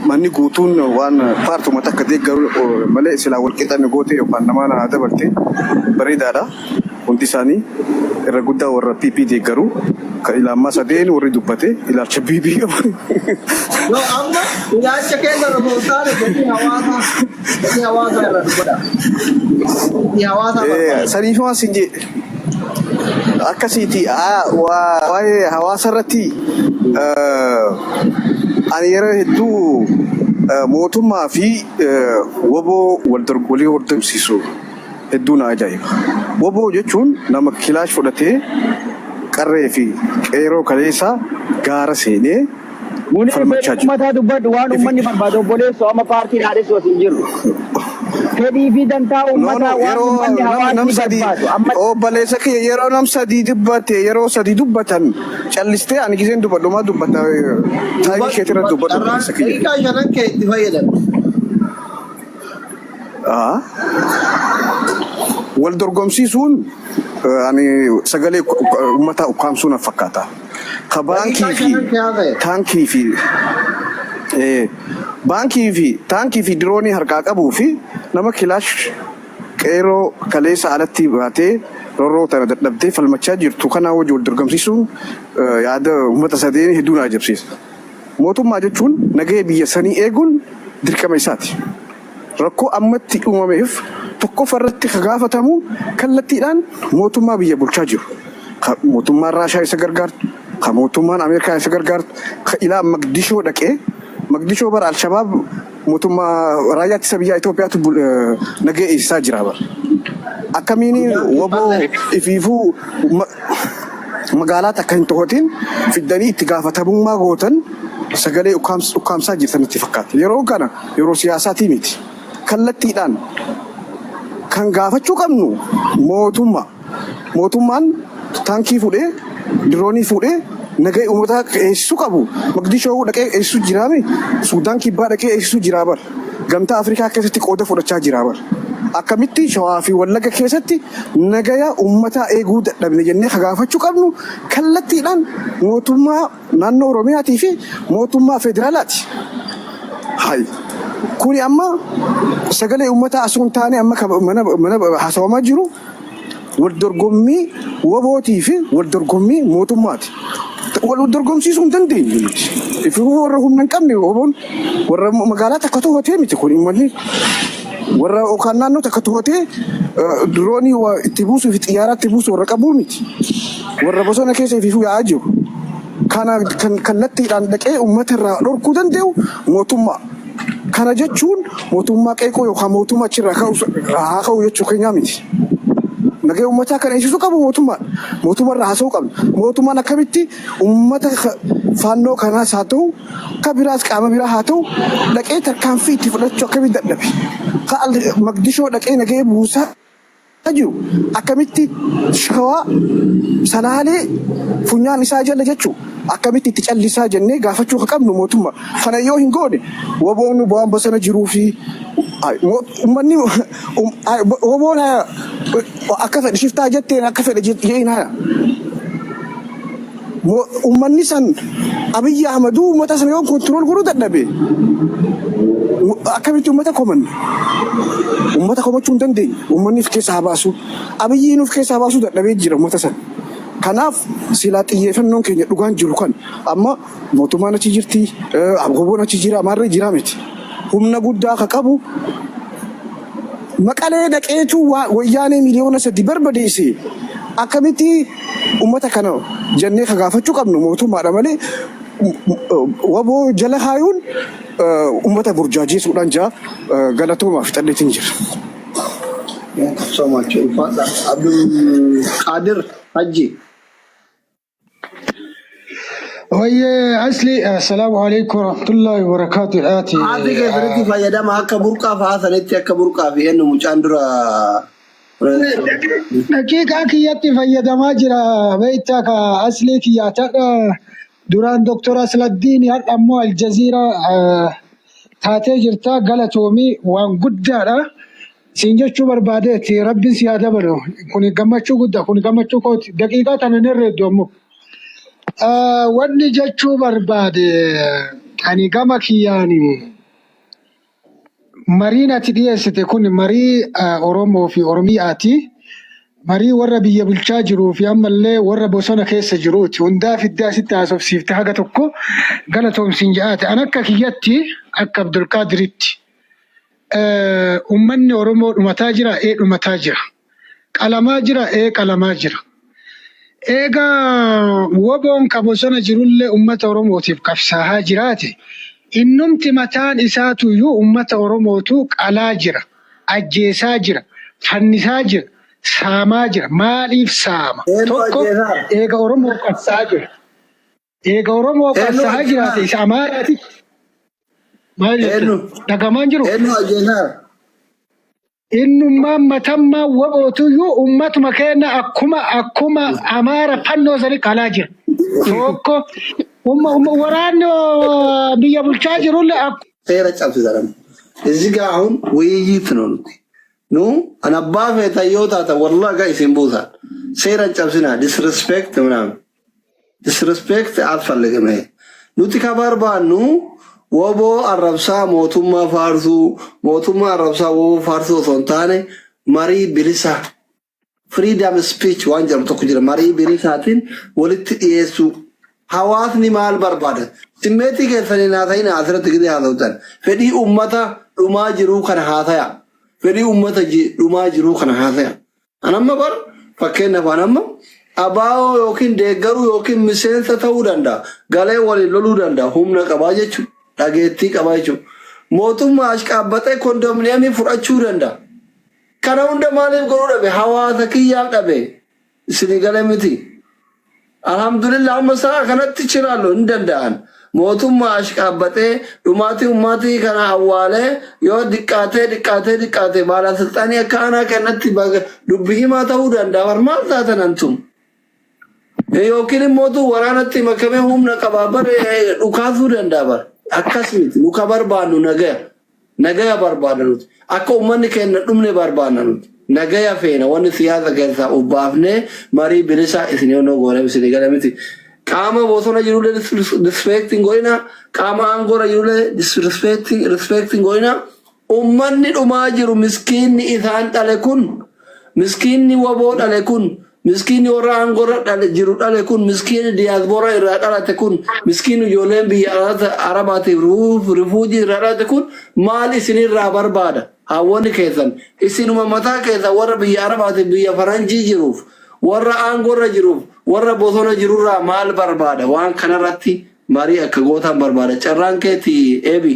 manni guutuun waan paartuma takka deeggaru malee silaa walqixxanne goote yookaan namaan haa dabarte bareedaadha. Hundi isaanii irra guddaa warra PP deeggaru kan ilaamaa sadeen warri dubbate ilaalcha PP qabu. No, amma ilaalcha keessa rabootaalee gatii hawaasaa irra dubbata. Gatii hawaasaa saniifuma sinje akkasiiti waa'ee hawaasa irratti ani yeroo hedduu mootummaa fi waboo walii hordofsiisu hedduu na ajaa'iba. Waboo jechuun nama kilaash fudhatee qarree fi qeeroo kaleessa gaara seenee falmachaa jiru. Mataa dubbadhu waan uummanni barbaadu obboleessoo amma paartiin haadhessu hin jiru. Fedhii fi dantaa uummataa waan uummanni hawaasni barbaadu. Obboleessa kee yeroo nam sadii dubbate yeroo sadii dubbatan callistee ani giseen dubbadhu maa dubbata taa'ii keetirra dubbadhu obboleessa kee. Hiikaa shanan kee itti fayyadamu. Wal dorgomsiisuun ani sagalee uummataa ukkaamsuun na fakkaata. Ka baankii fi taankii fi diroonii harkaa qabuu fi nama kilaash qeeroo kaleessa alatti baatee rorroo tana dadhabdee falmachaa jirtu kanaa wajji wal dorgomsiisuun yaada uummata sadeen hedduu na ajabsiisa. Mootummaa jechuun nagahee biyya sanii eeguun dirqama isaati. Rakkoo ammatti uumameef tokkoffaa irratti ka gaafatamu kallattiidhaan mootummaa biyya bulchaa jiru. Mootummaan Raashaa isa gargaartu, ka mootummaan Ameerikaa isa gargaartu, ka ilaa Magdishoo dhaqee Magdishoo bara Alshabaab mootummaa raayyaa ittisa biyyaa Itoophiyaatu nagahee eegsisaa jira bara. Akkamiin waboo ifiifuu magaalaa takka hin to'atiin fiddanii itti gaafatamummaa gootan sagalee ukkaamsaa jirtan itti fakkaata. Yeroo kana yeroo siyaasaatii miti. Kallattiidhaan kan gaafachuu qabnu mootummaan taankii fuudhee diroonii fuudhee nagahee uummataa eegsisuu qabu. Magdishoo dhaqee eegsisuu jiraame Suudaan kibbaa dhaqee eegsisuu jiraa bara. Gamtaa Afrikaa keessatti qooda fudhachaa jiraa bara. Akkamitti Shawaa fi Wallagga keessatti nagaya uummataa eeguu dadhabne jennee ka gaafachuu qabnu kallattiidhaan mootummaa naannoo Oromiyaatii fi mootummaa federaalaati. Kuni amma sagalee uummataa asuun taane amma mana haasawamaa jiru wal dorgommii wabootii fi wal dorgommii mootummaati. Wal dorgomsiisuu hin dandeenyu. Ifuu warra humna hin qabne waboon warra magaalaa takka to'atee miti kun immoo warra yookaan naannoo takka to'atee diroonii itti buusuu fi xiyyaara itti buusuu warra qabuu miti. Warra bosona keessa ifuu yaa'aa jiru. Kana kallattiidhaan dhaqee uummata irraa dhorkuu danda'u mootummaa. Kana jechuun mootummaa qeeqoo yookaan mootummaa achirraa haa ka'u jechuu keenyaa miti. Nagahee uummataa kana eegsisuu qabu mootummaan. Mootummaarraa haasa'uu qabna. Mootummaan akkamitti uummata faannoo kanaas haa ta'u ka biraas qaama biraa haa ta'u dhaqee tarkaanfii itti fudhachuu akkamitti dadhabe. Magdishoo dhaqee nagahee buusaa jiru akkamitti Shawaa Salaalee funyaan isaa jala jechuu akkamitti itti callisaa jennee gaafachuu ka qabnu mootummaa. Kana yoo hin goone waboon bu'aan bosona jiruu fi uummanni waboon akka fedhe shiftaa jetteen akka fedhe jeein haya. Uummanni san Abiyyi Ahmaduu uummata sana yoo kontirool godhuu dadhabe akkamitti uummata komanne? Uummata komachuu hin dandeenye. Uummanni of keessaa baasu. Abiyyiin of keessaa baasuu dadhabee jira uummata sana. Kanaaf silaa xiyyeeffannoon keenya dhugaan jiru kan amma mootummaan achi jirti, waboon achi jira, amaarree jira miti. Humna guddaa ka qabu Maqalee dhaqeetu wayyaanee miliyoona 3 barbadeesse. Akkamitti uummata kana jennee ka gaafachuu qabnu mootummaadha malee waboo jala haayuun uummata burjaajeessuudhaan jaa galatoomaaf xalleetiin jira. So much. Abdul Qadir Haji. ويا أصلي السلام عليكم ورحمة الله وبركاته آتي هذه كيف فايدة ما كبركا فهذا نتي كبركا في إنه مجاندرا دقيقة كياتي فايدة ما جرى بيتك أصلي كياتك دوران دكتور أصل الدين أمو الجزيرة تاتي جرتا غلطومي وان قدارا سينجا شو بربادتي ربي سيادة برو كوني قمتشو قدا كوني قمتشو كوت دقيقة أنا نرد دومو wanni jechuu barbaade Ani gama kiyaani mariin ati dhiyeessite kun marii Oromoo fi Oromiyaati. Marii warra biyya bulchaa jiruu fi ammallee warra bosona keessa jiruuti. Hundaa fiddee asitti haasofsiifte haga tokko galatoomsiin jedhaate. An akka kiyyatti akka Abdulqaadiritti ummanni Oromoo dhumataa jira, dhumataa jira. Qalamaa jira, qalamaa jira. Egaa woboon ka bosona jirullee ummata Oromootiif qabsaa'aa jiraate. Innumti mataan isaatuyyuu ummata Oromootu qalaa jira, ajjeesaa jira, fannisaa jira, saamaa jira. Maaliif saama? Tokko eega Oromoo qabsaa'aa jira. Eega Oromoo qabsaa'aa jiraate isa Amaaraati. Maal jettu? Dhagamaan jiru? Innummaan matammaa wobootuyyuu ummatuma keenya akkuma Amaara fannoo sanii qalaa jira. Tokko waraanni biyya bulchaa jirullee seera cabsisan. Eዚህ ጋር አሁን ውይይት ነው ኑ አናባ ፈታዮታ ወላሂ ጋር ይስም ቦታ ሴራ cabsina disrespect ምናምን disrespect አልፈልግም። ኑቲ ከባርባኑ ወቦ አረብሳ ሞቱማ ፋርሱ ሞቱማ አረብሳ ወቦ ፋርሱ ሶንታኔ ማሪ ቢሊሳ ፍሪደም ስፒች ዋንጀር ተኩጅራ ማሪ ቢሊሳቲን ወልት ኢየሱ hawaasni maal barbaada simmeetii keessanii naasayina asirratti gidee haasawtan fedhii ummata dhumaa jiruu kana haasaya fedhii ummata dhumaa jiruu kana haasaya anamma bar fakkeenyaaf anamma abaa'oo yookiin deeggaruu yookiin miseensa ta'uu danda'a galee waliin loluu danda'a humna qabaa jechuudha dhageettii qabaa jechuudha mootummaa ashqaabbatee kondominiyeemii fudhachuu danda'a kana hunda maaliif godhuu dhabe hawaasa kiyyaaf dhabe isinii galee miti. Alhamdulillah amma sa'a kanatti chiraallo indanda'an mootummaa ashqaabbatee dhumaatii ummaatii kana awwaalee yoo diqqaatee baala sultaanii akka aanaa kanatti dubbii himaa ta'uu danda'a war maal taatan antum yookiin immoo waraanatti makamee humna qabaa bar dhukaasuu danda'a bar akkas miti nu ka barbaannu nagaya barbaadna nuti akka ummanni keenya dhumne barbaadna nuti. Nagaya feena wanni siyaasa keessaa ubbaafne marii bilisa isin yoo goone isin galamiti qaama bosona jirulle disrespecting goina qaama angora jirulle disrespecting goina ummanni dhumaa jiru miskiinni isaan dhale kun miskiinni waboo dhale kun miskiinni warra angora dhale jiru dhale kun miskiinni diaspora irraa dhalate kun miskiinni ijoolleen biyya arabaatiif rifuujii irraa dhalate kun maal isinirraa barbaada? Hawwani keessan isinuma mataa keessa warra biyya arabaatiif biyya faranjii jiruuf warra aangorra jiruuf warra bosona jirurraa maal barbaada waan kanarratti marii akka gootan barbaada carraan keeti eebi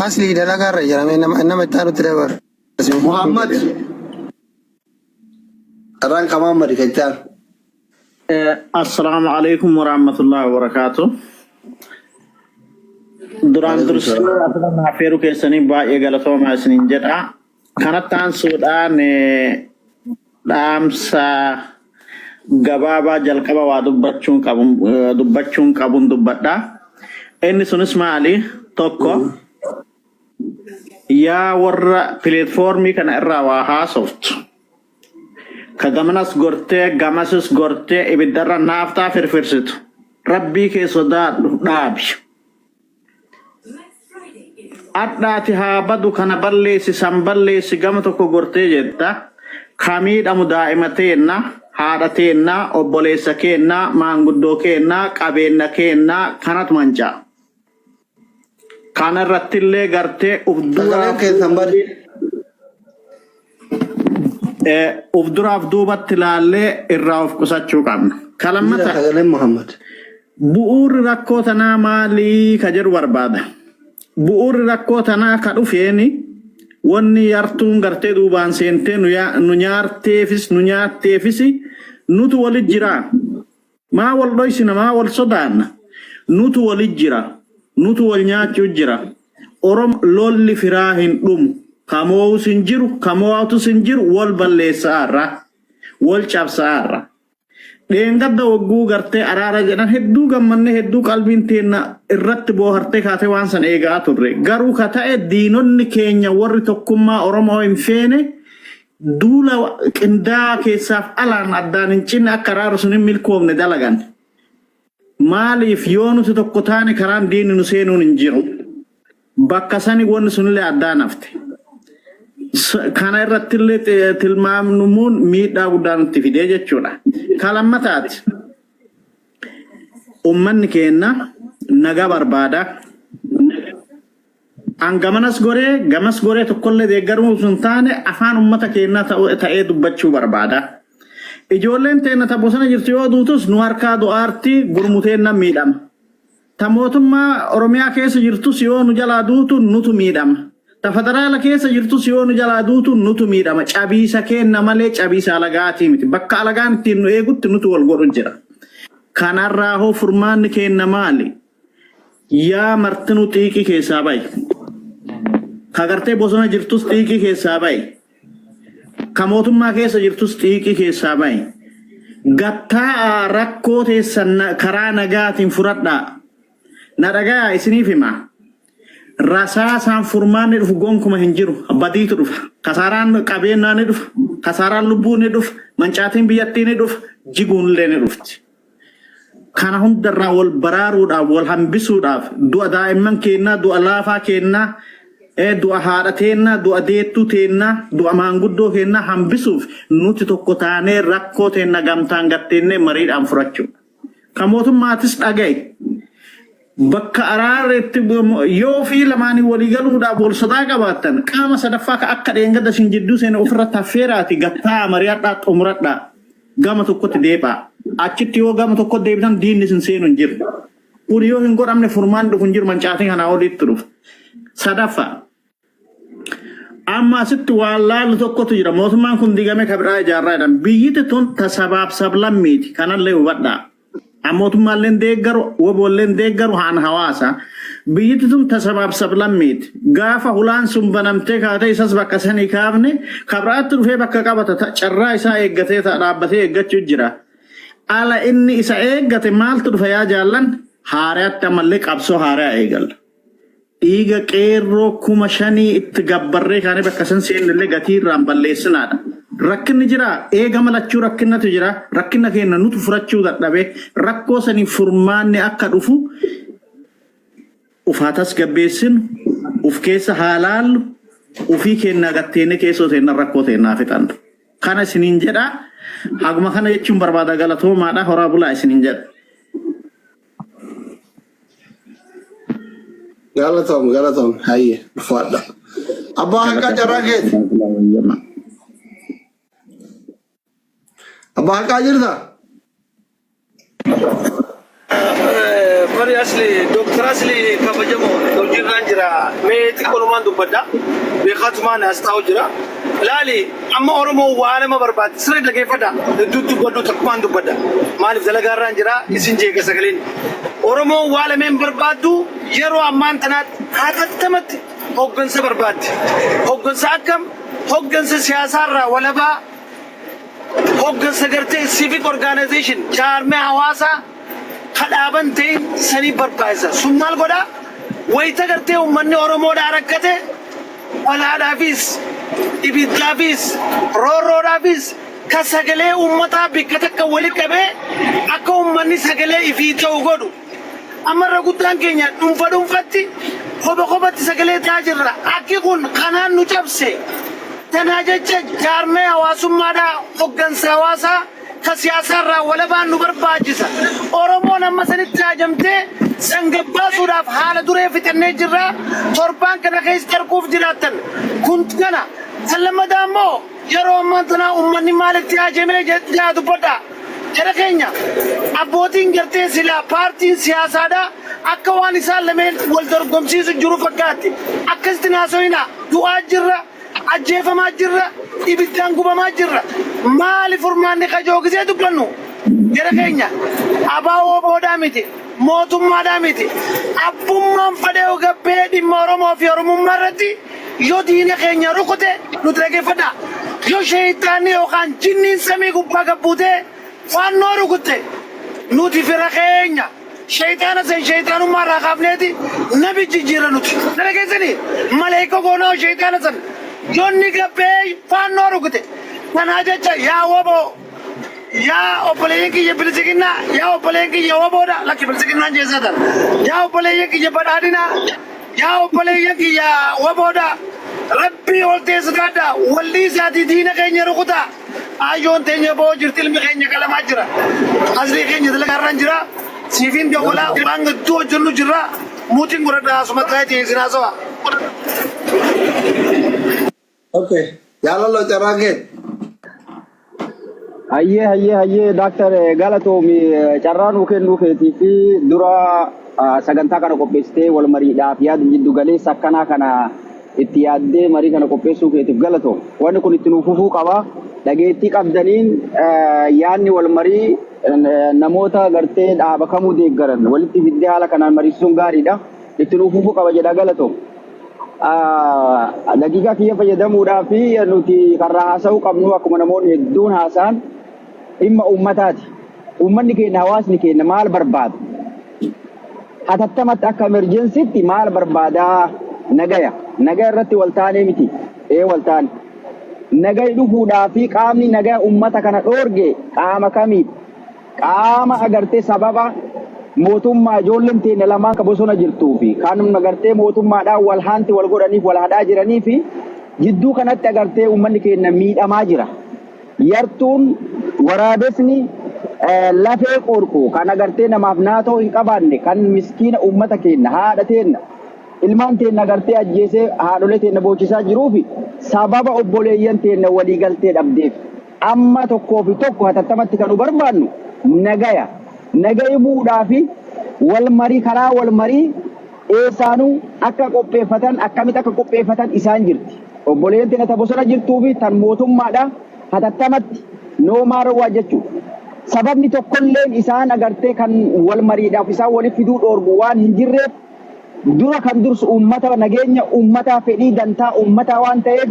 asli dalagarra jarame nama itti dabar Muhammad carraan Muhammad kaitan Assalamu alaikum warahmatullahi wabarakatuh. Duraan dursee afaan afeeru keessanii baay'ee galatoomaa isiniin jedha. Kanatti aansuudhaan dhaamsa gabaabaa jalqaba waa dubbachuun qabuun dubbadha. Inni sunis maali? Tokko yaa warra pileetfoormii kana irraa waa haasoftu. Ka gamanas gortee gamasis gortee ibiddarra naaftaa firfirsitu. Rabbii kee sodaadhu dhaabi. Addaati haa badu kana balleessi san balleessi gama tokko gortee jetta kamiidhamu daa'ima teenna haadha teenna obboleessa keenna maanguddoo keenna qabeenya keenna kanatu mancaa kana irrattillee gartee ufduraaf duubatti ilaallee irraa of qusachuu qabna. Kalammata bu'uurri rakkoo tanaa maalii ka jedhu barbaada. Bu'uurri rakkoo tanaa ka dhufeeni wanni yartuun gartee duubaan seentee nu nyaatteefis nutu walit jira. Maa wal dhoysina maa wal sodaanna. Nutu walit jira. Nutu wal nyaachuu jira. Lolli firaa hin dhumu. Kamoowus hin jiru. Kamoowatus hin jiru. Wal balleessaarra. Wal cabsaarra. Dheengadda wagguu gartee araara jedhan hedduu gammanne hedduu qalbiin teenna irratti boohartee kaatee waan san eegaa turre. Garuu ka ta'e diinonni keenya warri tokkummaa Oromoo hin feene duula qindaa keessaaf alaan addaan hin cinne akka araarri sun hin milkoomne dalagan. Maaliif yoo nuti tokko taane karaan diinni nu seenuun hin jiru. Bakka sani wanni sunillee addaan hafte. Kana irratti illee tilmaamnuun miidhaa guddaa nutti fidee jechuudha. Kalammataati. Ummanni keenya nagaa barbaada. Angamanas goree tokkollee deeggaruu sun taane afaan ummata keenyaa ta'ee dubbachuu barbaada. Ijoolleen teenya taphosana jirtu yoo duutus nu harkaa du'aartii gurmuteen nan miidhama. Ta mootummaa Oromiyaa keessa jirtus yoo nu jalaa duutu nutu miidhama. Ta federaala keessa jirtus yoo nu jalaa duutu nutu miidhama. Cabiisa kenna malee cabiisa alagaatii miti. Bakka alagaan ittiin nu eegutti nutu wal godhu jira. Kanarraa hoo furmaanni kenna maali? Yaa martinuu xiiqii keessaa bayi. Kagartee bosona jirtus xiiqii keessaa bayi. Ka mootummaa keessa jirtus xiiqii keessaa bayi. Gattaa rakkoo teessan karaa nagaatiin furadhaa. Na dhagaa isiniif hima. Rasaasaan furmaanni dhufu gonkuma hin jiru. Badiitu dhufa. Kasaaraan qabeenyaa ni dhufa. Kasaaraan lubbuu ni dhufa. Mancaatiin biyyattii ni dhufa. Jiguunillee ni dhufti. Kana hundarraa wal baraaruudhaaf wal hambisuudhaaf du'a daa'imman keenyaa du'a laafaa keenyaa du'a haadha teennaa du'a deettuu teennaa du'a maanguddoo keenyaa hambisuuf nuti tokko taanee rakkoo teenna gamtaan gatteennee mariidhaan furachuudha. Kan mootummaatis dhagaye bakka araarreetti yoo fi lamaanii walii galuudhaaf wal sodaa qabaattan qaama sadaffaa akka dheengadda isin jidduu seena ofirratti affeeraati gattaa mari'adhaa xumuradhaa gama tokkotti deebi'aa. Achitti yoo gama tokkotti deebitan diinni isin seenu hin jiru. Kun yoo hin godhamne furmaan dhufu hin jiru mancaatiin kanaa olitti dhufu. Sadaffaa. Amma asitti waan laallu tokkotu jira. Mootummaan kun diigame kabiraa ijaarraa jedhan. Biyyiti tun tasabaaf sablammiiti. Kanallee hubadhaa. Mootummaalleen deeggaru, woboolleen deeggaru haan hawaasa. Biyyiti tun tasabaaf sablammiiti. Gaafa hulaan sun banamtee kaatee isas bakka sanii kaafne kabiraatti dhufee bakka qabata carraa isaa eeggatee dhaabbatee eeggachuu jira. Ala inni isa eeggate maaltu dhufa yaa jaallan haaraatti ammallee qabsoo haaraa eegalla. Dhiiga qeerroo 5,000 itti gabbarree kaanii bakka san seennillee gatii irraan balleessinaadha. Rakkinni jira eega malachuu rakkinnatu jira rakkinna keenya nutu furachuu dadhabee rakkoo sanii furmaanni akka dhufu ufaatas gabbeessinu uf keessa haalaallu ufii keenya gatteenne keessoo teenna rakkoo teennaa fixannu. Kana isiniin jedhaa. Haguma kana jechuun barbaada galatoomaadha horaa bulaa isiniin jedha. Galatoom hayyee dhufaadha. Abbaa haqaa carraa keeti. Abbaa haqaa jirta? Mari asli dokter asli kabajamoo hojirraan jira mee xiqqoonumaan dubbadha beekatumaan as taa'u jira laali amma oromoo waa nama barbaade siree dhageeffadha hedduutti godhu takkumaan dubbadha maaliif dalagaarraan jira isin jeeqa sagaleen oromoo waa lameen barbaaddu yeroo ammaan tanaatti haatattamatti hoggansa barbaadde hoggansa akkam hoggansa siyaasaarraa walabaa hoggansa gartee civic organization jaarmee hawaasaa kadhaaban ta'e sanii barbaachisa sun maal godha wayita gartee uummanni oromoodhaa rakkate walaadhaafis ibiddaafis roorroodhaafis ka sagalee uummataa bikka takka wali qabee akka uummanni sagalee ifii ta'u godhu ammarra guddaan keenya dhuunfatti kophatti sagalee ta'aa jirra akki kun kanaan nu cabse tanaa jecha jaarmee hawaasummaadhaa hoggansa hawaasaa ka siyaasarraa walabaan nu barbaachisa oromoon amma sanitti haajamtee sangabbaasuudhaaf haala duree fixannee jirra torbaan kana keessa darbuuf jiraattan kun kana lammadaa immoo yeroo ammaa tanaa uummanni maalitti haajamee jaa dubbadha jara keenya abbootiin gartee silaa paartiin siyaasaadhaa akka waan isaan lameen wal dorgomsiisu jiru fakkaatti akkasitti naasoyina du'aa jirra ajjeefamaa jirra ibiddaan gubamaa jirra maali furmaanni kajoogisee dubbannu jara keenya abaawoo boodaa miti mootummaadhaa miti abbummaan fadhee gabbee dhimma oromoo fi oromummaa irratti yoo diina keenya rukute nuti dhageeffadha yoo sheeyitaanni yookaan jinniin samii gubbaa gabbuutee faannoo rukutte nuti fira keenya sheeyitaana sen sheeyitaanummaa irraa kaafneeti nabi jijjiirra nuti dhageessanii maleeka goonaa sheeyitaana san Yonni gabbee faannoo rukute. Kanaa jecha yaa waboo. Yaa obboleeyyan kiyya bilisiginnaa. Yaa obboleeyyan kiyya waboodha. Lakki bilisiginnaan jeessaa dhala. Yaa obboleeyyan kiyya badhaadhinaa. Yaa obboleeyyan kiyya waboodha. Rabbii ol teessikaadha. Walli isaatii diina keenya rukutaa. Ayyoon teenya boo jirti ilmi keenya qalamaa jira. Asrii keenya dalagarraan jira. Siifin dawwalaa waan gadduu hojjennu jira. Muutiin godhadhaa asuma ta'eetii isin haasawa. Okay. Jaalallo carraaqeen. Hayyee Dr. Galatoomi carraa nuu kennuu keetii fi dura sagantaa kana qopheessitee wal mariidhaaf yaada jiddu galeessa akkanaa kana itti yaaddee marii kana qopheessuu keetiif galatoom. Wanni kun itti nuuf fufuu qaba. Dhageettii qabdaniin yaadni wal marii namoota gartee dhaaba kamuu deeggaran walitti fiddee haala kanaan mariisuun gaariidha. Itti nuuf fufuu qaba jedha galatoom. Daqiiqaa kiyya fayyadamuudhaaf nuti karraa haasa'uu qabnu akkuma namoonni hedduun haasa'an dhimma uummataati. Uummanni keenya hawaasni keenya maal barbaada? Hatattamatti akka emerjensiitti maal barbaadaa? Nagaya. Nagaya irratti waltaanee miti. Waltaane. Nagaya dhufuudhaa fi qaamni nagaya uummata kana dhoorge qaama kamiidha? Qaama agartee sababa mootummaa ijoolleen teenya lamaan ka bosona jirtuu fi kan agartee mootummaadhaan wal haanti wal godhaniif wal hadhaa jiranii fi jidduu kanatti agartee uummanni keenya miidhamaa jira. Yartuun waraabesni lafee qorquu kan agartee namaaf naatoo hin qabaanne kan miskiina uummata keenya haadha teenya ilmaan teenya agartee ajjeesee haadholee teenya boochisaa jiruufi sababa obboleeyyan teenya walii galtee dhabdeef amma tokkoo fi tokko hatattamatti kan nu barbaannu nagaya. Nagaya bu'uudhaa fi wal marii karaa wal marii eessaanuu akka qopheeffatan akkamitti akka qopheeffatan isaan jirti. Obboleeyyan teenya bosona jirtuu fi tan mootummaadha hatattamatti noomaarowaa jechuudha. Sababni tokkolleen isaan agartee kan wal mariidhaaf isaan waliif fiduu dhoorgu waan hin jirreef dura kan dursu uummata nageenya uummataa fedhii dantaa uummataa waan ta'eef